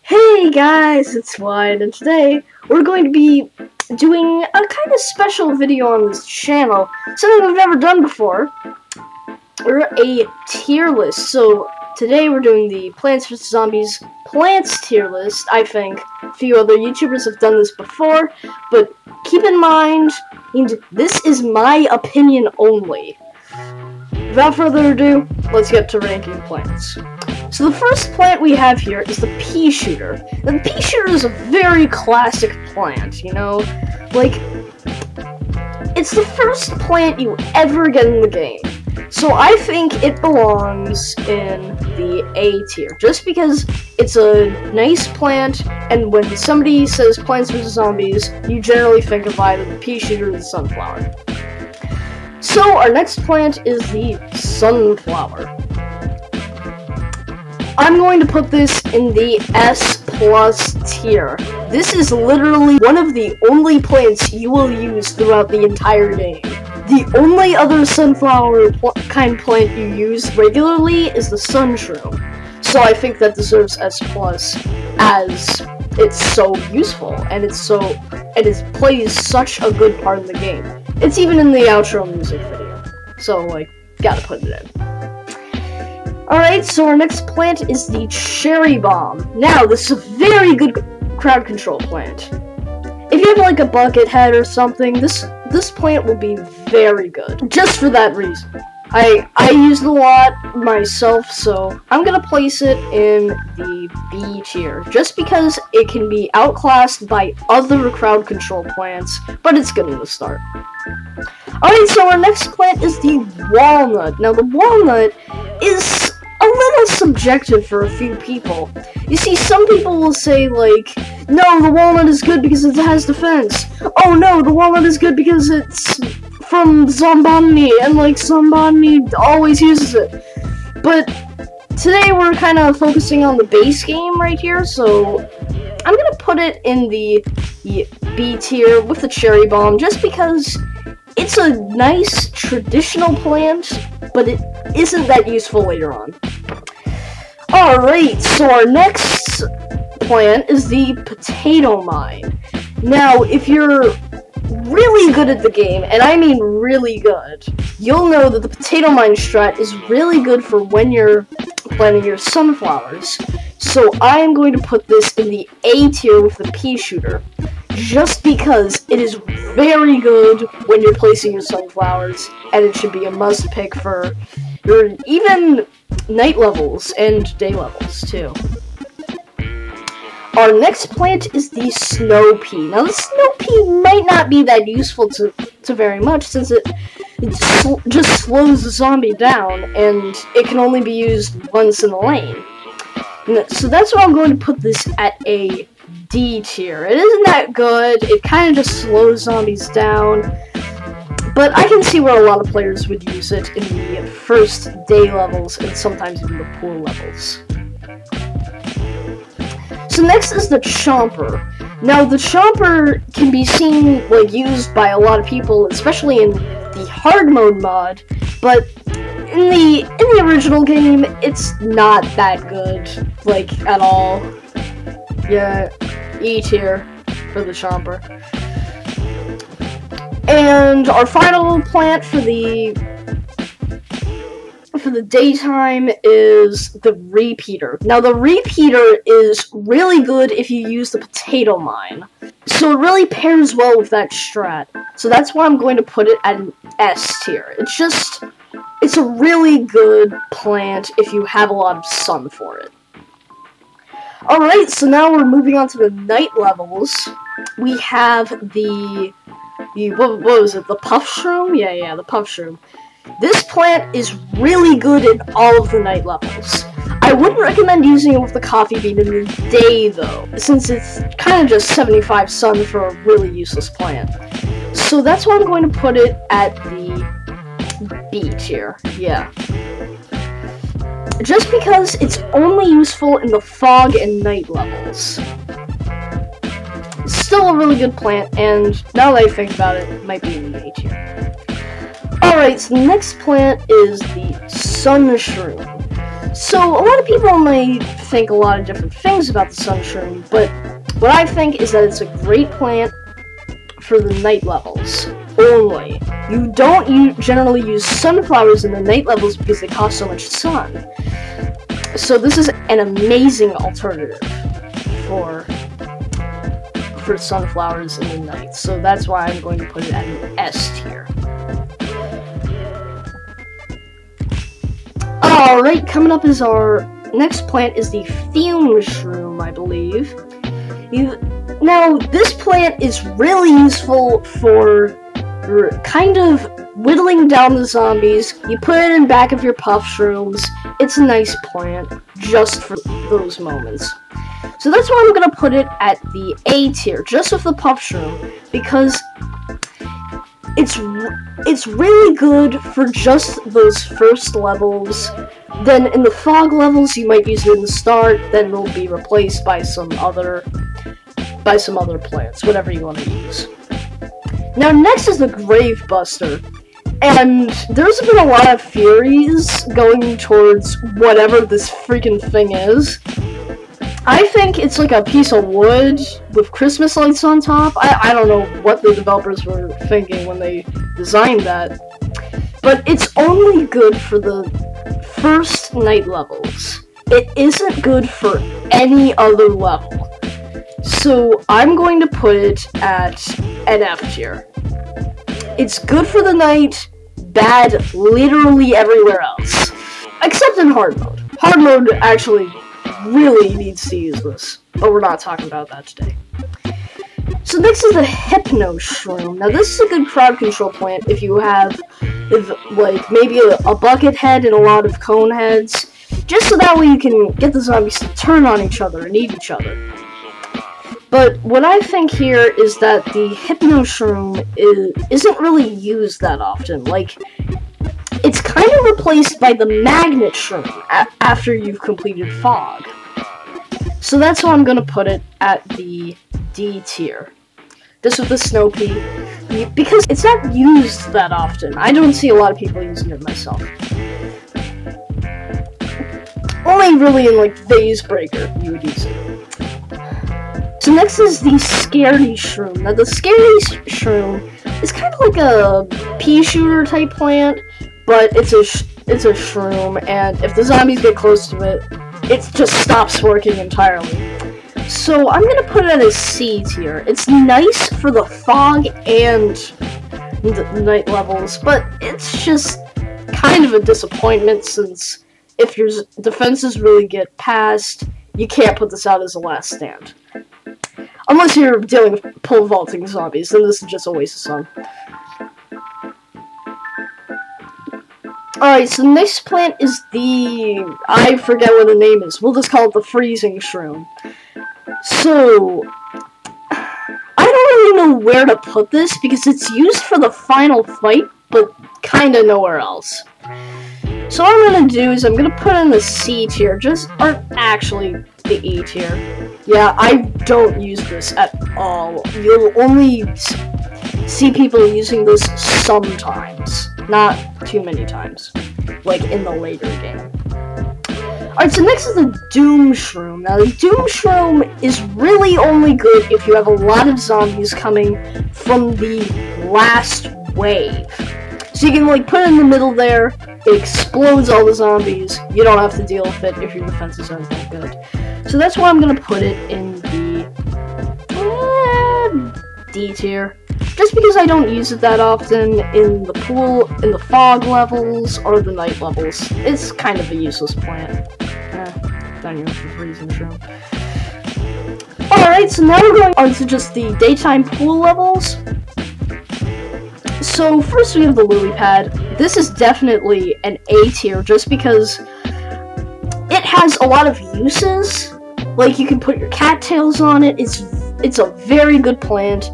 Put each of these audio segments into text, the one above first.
Hey guys, it's Wyatt, and today we're going to be doing a kind of special video on this channel, something we've never done before. We're a tier list, so today we're doing the Plants vs. Zombies Plants tier list. I think a few other YouTubers have done this before, but keep in mind, this is my opinion only. Without further ado, let's get to ranking plants. So the first plant we have here is the pea shooter. Now, the pea shooter is a very classic plant, you know? Like, it's the first plant you ever get in the game. So I think it belongs in the A tier, just because it's a nice plant, and when somebody says Plants vs. Zombies, you generally think of either the pea shooter or the sunflower. So our next plant is the sunflower. I'm going to put this in the S+ tier. This is literally one of the only plants you will use throughout the entire game. The only other sunflower kind plant you use regularly is the sunshroom. So I think that deserves S+, as it's so useful, and it plays such a good part in the game. It's even in the outro music video. So, like, gotta put it in. Alright, so our next plant is the cherry bomb. Now, this is a very good crowd control plant. If you have like a bucket head or something, this plant will be very good. Just for that reason. I use it a lot myself, so I'm gonna place it in the B tier. Just because it can be outclassed by other crowd control plants, but it's good in the start. Alright, so our next plant is the walnut. Now, the walnut is a little subjective for a few people. You see, some people will say, like, no, the walnut is good because it has defense. Oh no, the walnut is good because it's from Zombotany, and like, Zombotany always uses it. But today we're kind of focusing on the base game right here, so I'm gonna put it in the B tier with the cherry bomb, just because it's a nice traditional plant, but it isn't that useful later on. Alright, so our next plant is the potato mine. Now, if you're really good at the game, and I mean really good, you'll know that the potato mine strat is really good for when you're planting your sunflowers. So I am going to put this in the A tier with the pea shooter, just because it is very good when you're placing your sunflowers, and it should be a must pick for your even night levels and day levels too. Our next plant is the snow pea. Now, the snow pea might not be that useful to very much, since it just slows the zombie down, and it can only be used once in the lane. So that's why I'm going to put this at a D tier. It isn't that good, it kind of just slows zombies down, but I can see where a lot of players would use it in the first day levels, and sometimes even the pool levels. So next is the chomper. Now, the chomper can be seen, like, used by a lot of people, especially in the hard mode mod, but in the original game, it's not that good, like, at all. Yeah, E tier for the chomper. And our final plant for the daytime is the repeater. Now, the repeater is really good if you use the potato mine, so it really pairs well with that strat. So that's why I'm going to put it at an S tier. It's a really good plant if you have a lot of sun for it. Alright, so now we're moving on to the night levels. We have what was it, the puff shroom? Yeah, the puff shroom. This plant is really good in all of the night levels. I wouldn't recommend using it with the coffee bean in the day, though, since it's kind of just 75 sun for a really useless plant. So that's why I'm going to put it at the B tier, yeah. Just because it's only useful in the fog and night levels. It's still a really good plant, and now that I think about it, it might be in the A tier. Alright. Alright, so the next plant is the sun shroom. So, a lot of people may think a lot of different things about the sun shroom, but what I think is that it's a great plant for the night levels only. You don't generally use sunflowers in the night levels because they cost so much sun. So this is an amazing alternative for sunflowers in the night. So that's why I'm going to put it at an S tier. Alright, coming up is our next plant is the fume shroom, I believe. Now, this plant is really useful for kind of whittling down the zombies. You put it in back of your puff shrooms. It's a nice plant, just for those moments. So that's why I'm going to put it at the A tier, just with the puff shroom, because it's really good for just those first levels. Then in the fog levels, you might use it in the start, then it'll be replaced by some other plants, whatever you want to use. Now next is the Grave Buster, and there's been a lot of theories going towards whatever this freaking thing is. I think it's like a piece of wood with Christmas lights on top. I don't know what the developers were thinking when they designed that, but it's only good for the first night levels. It isn't good for any other level. So I'm going to put it at an F tier. It's good for the night, bad literally everywhere else. Except in hard mode. Hard mode actually really needs to use this, but we're not talking about that today. So next is the Hypno Shroom. Now this is a good crowd control plant if you have like maybe a bucket head and a lot of cone heads, just so that way you can get the zombies to turn on each other and eat each other. But what I think here is that the Hypno Shroom isn't really used that often. Like, it's kind of replaced by the Magnet Shroom after you've completed Fog. So that's why I'm going to put it at the D tier. This with the Snow Pea, because it's not used that often. I don't see a lot of people using it myself. Only really in, like, Phase Breaker you would use it. So next is the Scary Shroom. Now the Scary Shroom is kind of like a pea shooter type plant, but it's a shroom, and if the zombies get close to it, it just stops working entirely. So I'm gonna put it at a C tier. It's nice for the fog and the night levels, but it's just kind of a disappointment since if your defenses really get past, you can't put this out as a last stand. Unless you're dealing with pole vaulting zombies, then this is just a waste of sun. Alright, so the next plant is the... I forget what the name is. We'll just call it the Freezing Shroom. So... I don't really know where to put this, because it's used for the final fight, but kinda nowhere else. So what I'm gonna do is I'm gonna put in the C tier, or actually the E tier. Yeah, I don't use this at all. You'll only see people using this sometimes, not too many times, like in the later game. Alright, so next is the Doom Shroom. Now the Doom Shroom is really only good if you have a lot of zombies coming from the last wave. So you can, like, put it in the middle there, it explodes all the zombies, you don't have to deal with it if your defenses aren't that good. So that's why I'm gonna put it in the D tier. Just because I don't use it that often in the pool, in the fog levels, or the night levels. It's kind of a useless plant. Don't use the Freezing Shroom. Alright, so now we're going on to just the daytime pool levels. So first we have the Lily Pad. This is definitely an A tier just because it has a lot of uses. Like, you can put your cattails on it. It's a very good plant,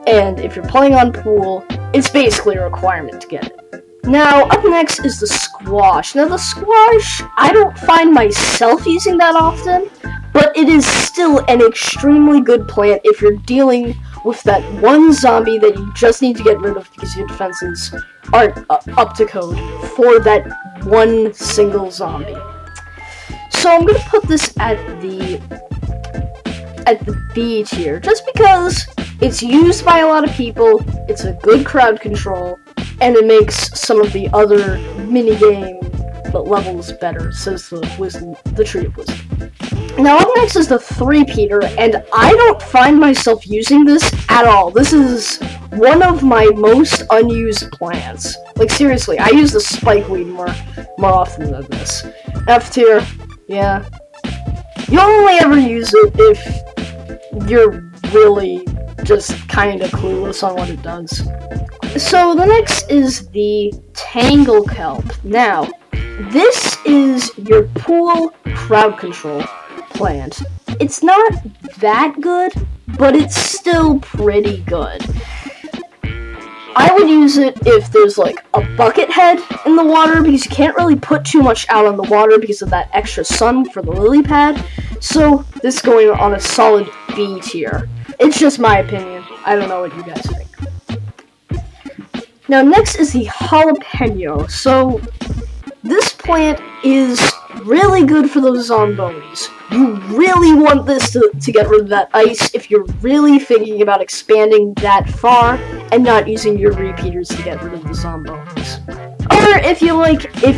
and if you're playing on pool, it's basically a requirement to get it. Now, up next is the Squash. Now, the Squash, I don't find myself using that often, but it is still an extremely good plant if you're dealing with that one zombie that you just need to get rid of because your defenses aren't up to code for that one single zombie. So I'm gonna put this at the B tier, just because it's used by a lot of people, it's a good crowd control, and it makes some of the other minigame levels better, says the Tree of Wisdom. Now up next is the Three-peater, and I don't find myself using this at all. This is one of my most unused plants. Like, seriously, I use the Spikeweed more often than this. F tier, yeah. You'll only ever use it if you're really just kinda clueless on what it does. So the next is the Tangle Kelp. Now, this is your pool crowd control plant. It's not that good, but it's still pretty good. I would use it if there's like a bucket head in the water, because you can't really put too much out on the water because of that extra sun for the lily pad. So this is going on a solid B tier. It's just my opinion. I don't know what you guys think. Now next is the Jalapeno. So this plant is really good for those zombies. You really want this to get rid of that ice if you're really thinking about expanding that far and not using your repeaters to get rid of the zombies. Or if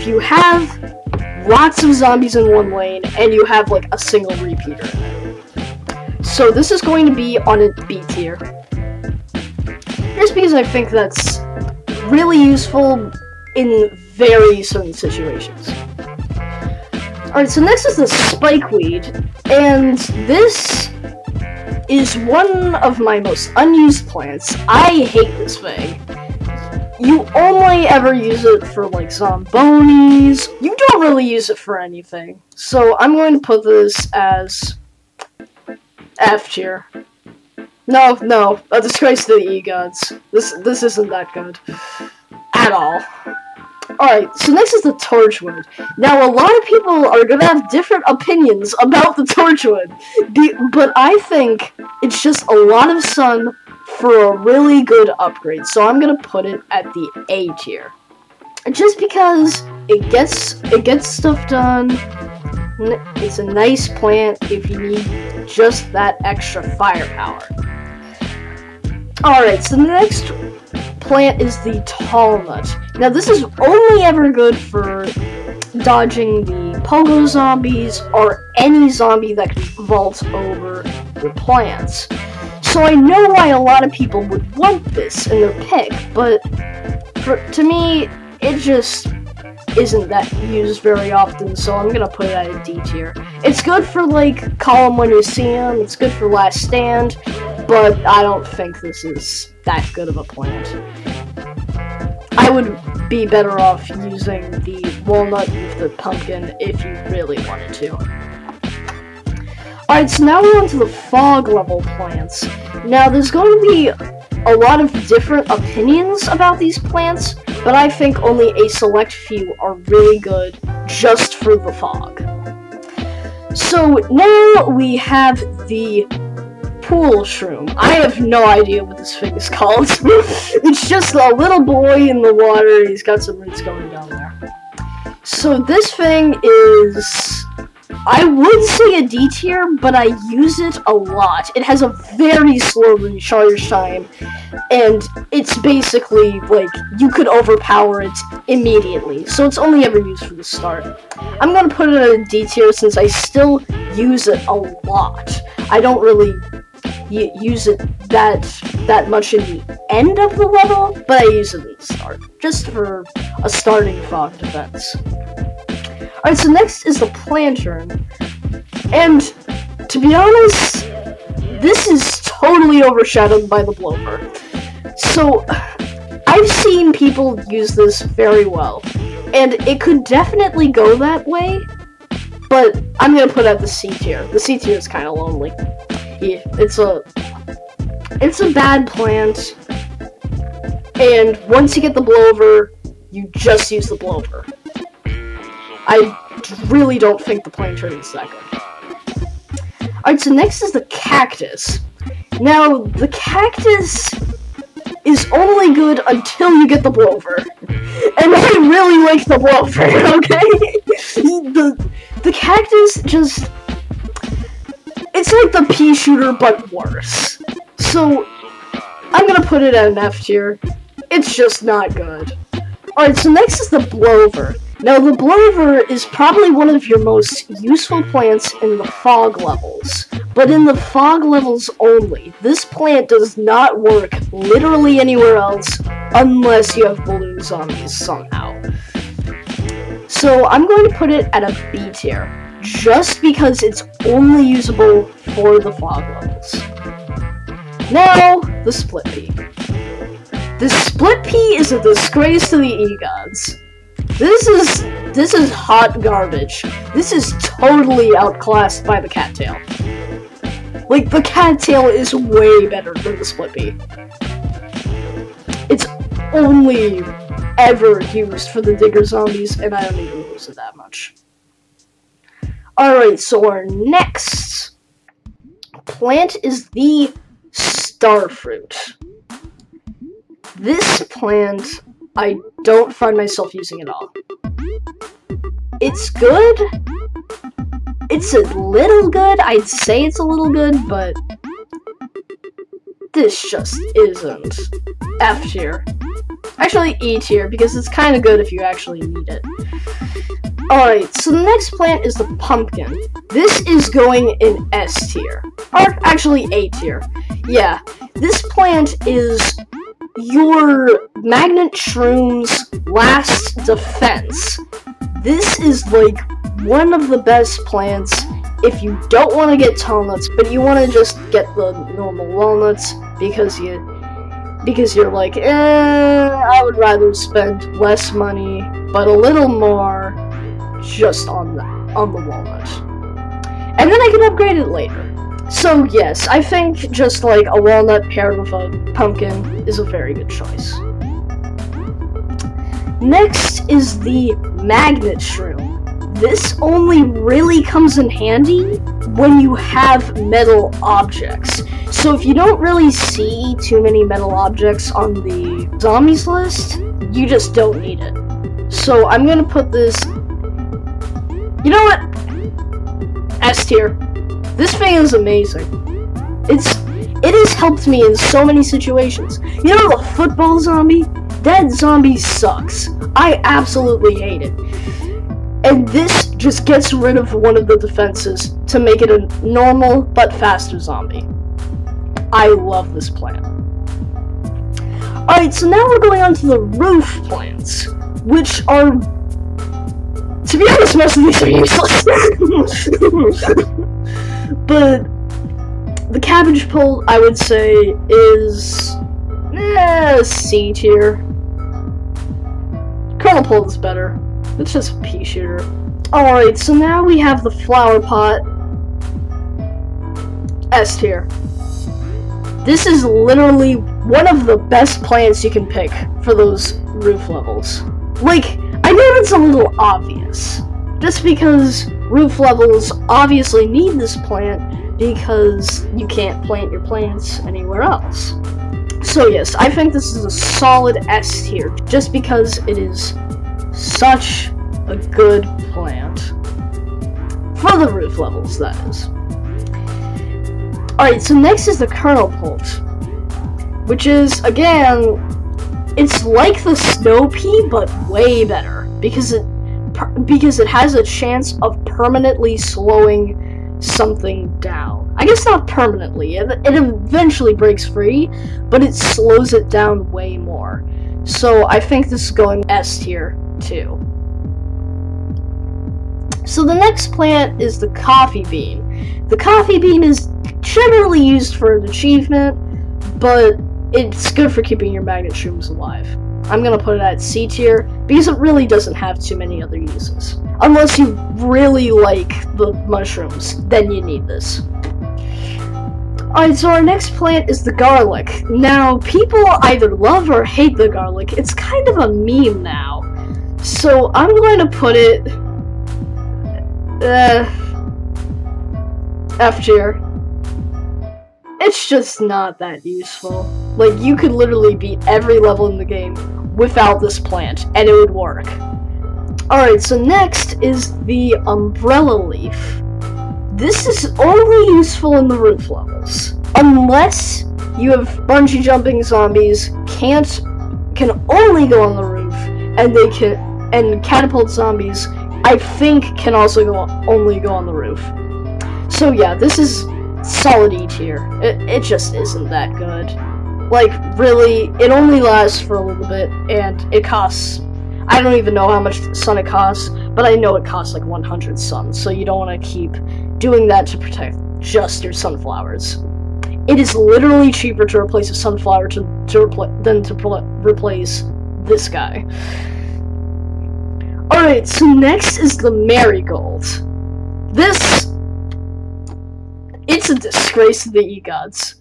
you have lots of zombies in one lane and you have like a single repeater. So this is going to be on a B tier. Just because I think that's really useful in very certain situations. Alright, so next is the Spikeweed, and this is one of my most unused plants. I hate this thing. You only ever use it for, like, zombonis. You don't really use it for anything. So I'm going to put this as F tier. No, a disgrace to the E-gods. This isn't that good. At all. Alright, so next is the Torchwood. Now, a lot of people are gonna have different opinions about the Torchwood, but I think it's just a lot of sun for a really good upgrade, so I'm gonna put it at the A tier. Just because it gets stuff done, it's a nice plant if you need just that extra firepower. Alright, so the next plant is the Tall Nut. Now this is only ever good for dodging the pogo zombies or any zombie that can vault over your plants. So I know why a lot of people would want this in their pick, but to me, it just isn't that used very often, so I'm gonna put it at a D tier. It's good for, like, call 'em when you see them, it's good for Last Stand, but I don't think this is that good of a plant. I would be better off using the walnut with the pumpkin if you really wanted to. Alright, so now we're on to the fog level plants. Now, there's going to be a lot of different opinions about these plants, but I think only a select few are really good just for the fog. So now we have the Pool Shroom. I have no idea what this thing is called. It's just a little boy in the water. He's got some roots going down there. So this thing is, I would say a D tier, but I use it a lot. It has a very slow recharge time, and it's basically, like, you could overpower it immediately, so it's only ever used for the start. I'm gonna put it at a D tier since I still use it a lot. I don't really use it that much in the end of the level, but I use it at the start, just for a starting fog defense. Alright, so next is the Plantern, and to be honest, this is totally overshadowed by the Blower. So, I've seen people use this very well, and it could definitely go that way, but I'm gonna put it at the C tier. The C tier is kind of lonely. Yeah, it's a bad plant, and once you get the Blower, you just use the Blower. I really don't think the Plantern is that good. Alright, so next is the Cactus. Now, the Cactus is only good until you get the blower. And I really like the blower, okay? The cactus just... It's like the pea shooter, but worse. So, I'm gonna put it at an F tier. It's just not good. Alright, so next is the blower. Now, the blower is probably one of your most useful plants in the fog levels. But in the fog levels only. This plant does not work literally anywhere else unless you have balloon zombies somehow. So, I'm going to put it at a B tier. Just because it's only usable for the fog levels. Now, the split pea. The split pea is a disgrace to the E-gods. This is hot garbage. This is totally outclassed by the cattail. Like, the cattail is way better than the split pea. It's only ever used for the digger zombies, and I don't even use it that much. Alright, so our next plant is the starfruit. This plant, I don't find myself using at all. It's good. It's a little good. I'd say it's a little good, but this just isn't. F tier. Actually, E tier, because it's kind of good if you actually need it. Alright, so the next plant is the pumpkin. This is going in S tier. Or, actually, A tier. Yeah, this plant is your magnet shroom's last defense. This is, like, one of the best plants if you don't want to get tall nuts, but you want to just get the normal walnuts because you're like, I would rather spend less money, but a little more just on the walnut. And then I can upgrade it later. So yes, I think just like a walnut paired with a pumpkin is a very good choice. Next is the magnet shroom. This only really comes in handy when you have metal objects. So if you don't really see too many metal objects on the zombies list, you just don't need it. So I'm gonna put this... You know what? S tier. This thing is amazing. It has helped me in so many situations. You know the football zombie? That zombie sucks. I absolutely hate it. And this just gets rid of one of the defenses to make it a normal but faster zombie. I love this plant. Alright, so now we're going on to the roof plants, which are... To be honest, most of these are useless. But the cabbage pole, I would say, is C tier. Kernel pole is better. It's just a pea shooter. Alright, so now we have the flower pot. S tier. This is literally one of the best plants you can pick for those roof levels. Like, I know it's a little obvious, just because roof levels obviously need this plant because you can't plant your plants anywhere else. So yes, I think this is a solid S tier, just because it is such a good plant. For the roof levels, that is. Alright, so next is the kernel pult, which is, again, it's like the snow pea, but way better, because it has a chance of permanently slowing something down. I guess not permanently, it eventually breaks free, but it slows it down way more. So I think this is going S tier, too. So the next plant is the coffee bean. The coffee bean is generally used for an achievement, but it's good for keeping your magnet shrooms alive. I'm gonna put it at C tier, because it really doesn't have too many other uses. Unless you really like the mushrooms, then you need this. Alright, so our next plant is the garlic. Now, people either love or hate the garlic. It's kind of a meme now. So, I'm going to put it... F tier. It's just not that useful. Like, you could literally beat every level in the game without this plant, and it would work. Alright, so next is the Umbrella Leaf. This is only useful in the roof levels. Unless you have bungee jumping zombies, can only go on the roof, and catapult zombies, I think, can also only go on the roof. So yeah, this is solid E tier. It just isn't that good. Like, really, it only lasts for a little bit, and it costs, I don't even know how much sun it costs, but I know it costs like 100 sun, so you don't want to keep doing that to protect just your sunflowers. It is literally cheaper to replace a sunflower than to replace this guy. Alright, so next is the Marigold. It's a disgrace to the E-Gods.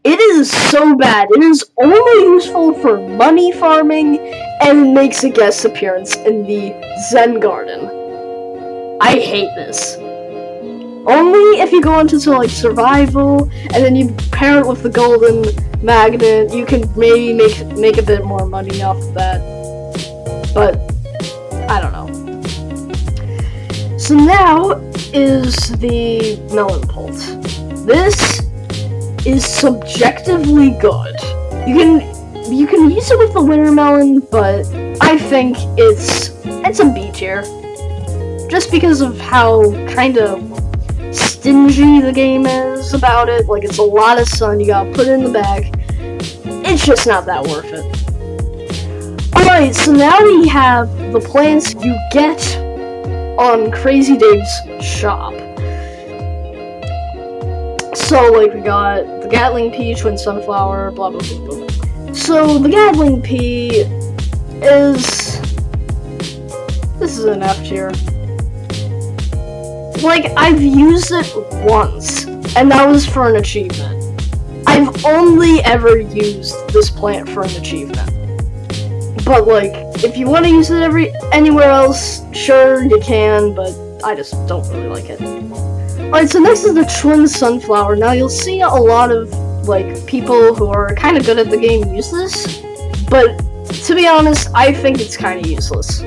It is so bad. It is only useful for money farming, and makes a guest appearance in the Zen Garden. I hate this. Only if you go into like survival, and then you pair it with the golden magnet, you can maybe make a bit more money off of that. But I don't know. So now is the Melon Pult. This is subjectively good. You can use it with the Winter Melon, but I think it's a B tier. Just because of how kind of stingy the game is about it. Like, it's a lot of sun, you gotta put it in the bag. It's just not that worth it. Alright, so now we have the plants you get on Crazy Dave's shop. So, like, we got the Gatling Pea, Twin Sunflower, blah blah blah blah. So, the Gatling Pea this is an F tier. Like, I've used it once, and that was for an achievement. I've only ever used this plant for an achievement. But, like, if you want to use it anywhere else, sure, you can, but I just don't really like it. Alright, so next is the Twin Sunflower. Now, you'll see a lot of, like, people who are kind of good at the game use this, but to be honest, I think it's kind of useless.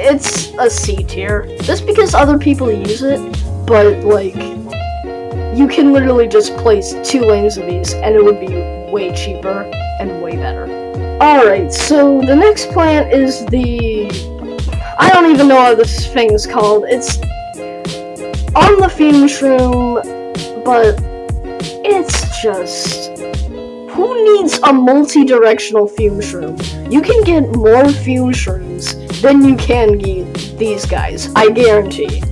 It's a C tier, just because other people use it, but, like, you can literally just place 2 lanes of these, and it would be way cheaper and way better. Alright, so the next plant is the... I don't even know what this thing is called. It's on the Fume Shroom, but it's just... Who needs a multi-directional Fume Shroom? You can get more Fume Shrooms than you can get these guys, I guarantee.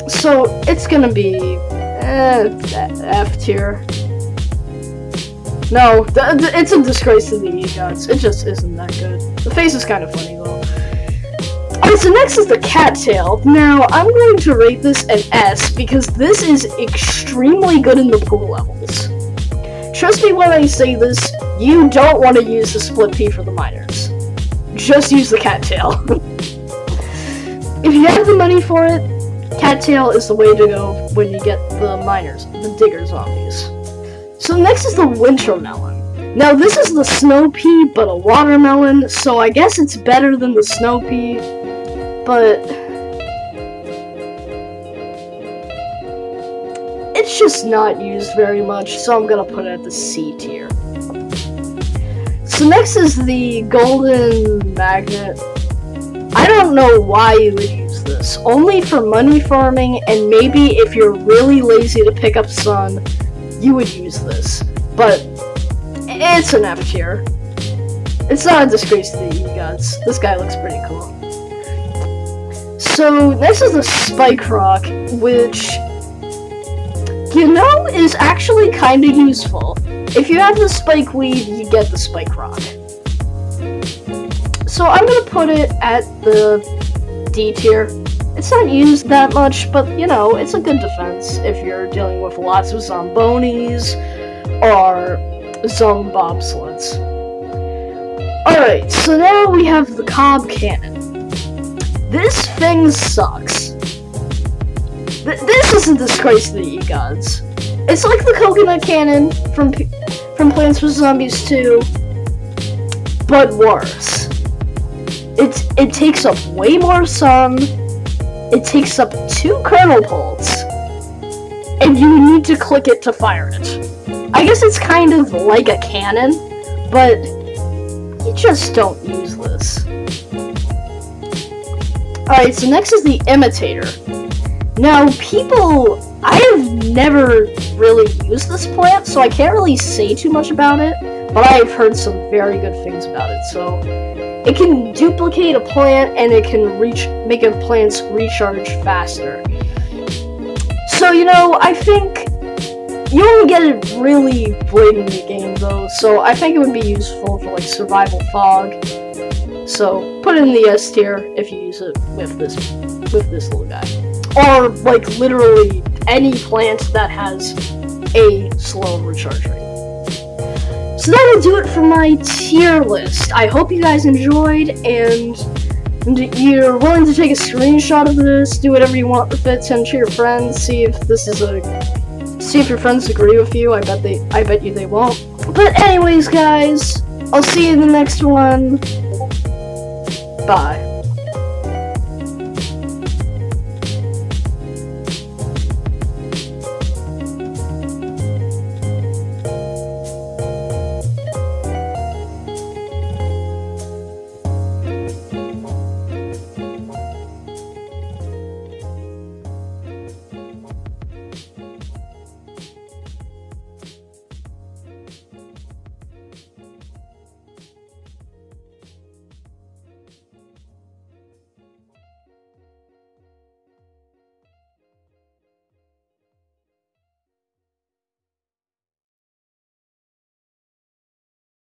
So, it's gonna be... F tier. No, it's a disgrace to the E-Gods. It just isn't that good. The face is kind of funny, though. Alright, so next is the Cattail. Now, I'm going to rate this an S, because this is extremely good in the pool levels. Trust me when I say this, you don't want to use the Split Pea for the miners. Just use the Cattail. If you have the money for it, Cattail is the way to go when you get the miners, the digger zombies. So next is the Winter Melon. Now this is the Snow Pea, but a watermelon, so I guess it's better than the Snow Pea, but it's just not used very much, so I'm gonna put it at the C tier. So next is the Golden Magnet. I don't know why you would use this, only for money farming, and maybe if you're really lazy to pick up sun, you would use this, but it's an F tier. It's not a disgrace to the E-Gods. This guy looks pretty cool. So, next is the Spike Rock, which, you know, is actually kind of useful. If you have the Spike Weed, you get the Spike Rock. So, I'm gonna put it at the D tier. It's not used that much, but, you know, it's a good defense if you're dealing with lots of Zombonis or Zombobsleds. Alright, so now we have the Cob Cannon. This thing sucks. This is a disgrace to the E-Gods. It's like the coconut cannon from Plants vs. Zombies 2, but worse. It takes up way more sun. It takes up 2 kernel poles, and you need to click it to fire it. I guess it's kind of like a cannon, but you just don't use this. Alright, so next is the imitator. Now, I have never really used this plant, so I can't really say too much about it, but I've heard some very good things about it. So, it can duplicate a plant, and it can make a plant's recharge faster. So, I think you only get it really late in the game, though, so I think it would be useful for, like, survival fog. So, put it in the S tier if you use it with this little guy. Or, like, literally any plant that has a slow recharge rate. So that'll do it for my tier list. I hope you guys enjoyed, and you're willing to take a screenshot of this, do whatever you want with it, send it to your friends, see if your friends agree with you. I bet you they won't. But anyways, guys, I'll see you in the next one. Bye.